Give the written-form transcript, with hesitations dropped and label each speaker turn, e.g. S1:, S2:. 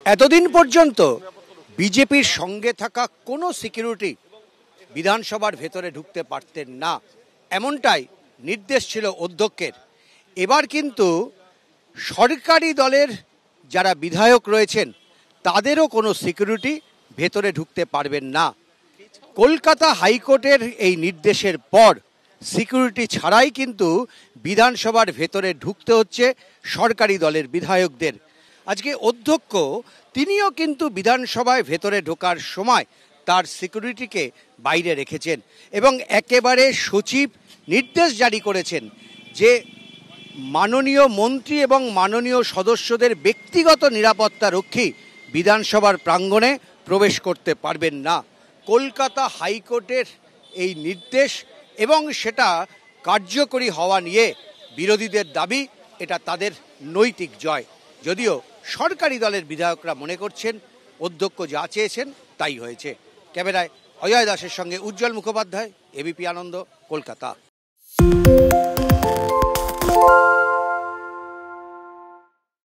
S1: এতদিন পর্যন্ত বিজেপির সঙ্গে থাকা কোনো সিকিউরিটি বিধানসভার ভেতরে ঢুকতে পারতেন না, এমনটাই নির্দেশ ছিল অধ্যক্ষের। এবার কিন্তু সরকারি দলের যারা বিধায়ক রয়েছেন তাদেরও কোনো সিকিউরিটি ভেতরে ঢুকতে পারবেন না। কলকাতা হাইকোর্টের এই নির্দেশের পর সিকিউরিটি ছাড়াই কিন্তু বিধানসভার ভেতরে ঢুকতে হচ্ছে সরকারি দলের বিধায়কদের। আজকে অধ্যক্ষ তিনিও কিন্তু বিধানসভায় ভেতরে ঢোকার সময় তার সিকিউরিটিকে বাইরে রেখেছেন এবং একেবারে সচিব নির্দেশ জারি করেছেন যে মাননীয় মন্ত্রী এবং মাননীয় সদস্যদের ব্যক্তিগত নিরাপত্তা রক্ষী বিধানসভার প্রাঙ্গণে প্রবেশ করতে পারবেন না। কলকাতা হাইকোর্টের এই নির্দেশ এবং সেটা কার্যকরী হওয়া নিয়ে বিরোধীদের দাবি এটা তাদের নৈতিক জয়, যদিও সরকারি দলের বিধায়করা মনে করছেন অধ্যক্ষ যা চেয়েছেন তাই হয়েছে। ক্যামেরায় অজয় দাসের সঙ্গে উজ্জ্বল মুখোপাধ্যায়, এবিপি আনন্দ, কলকাতা।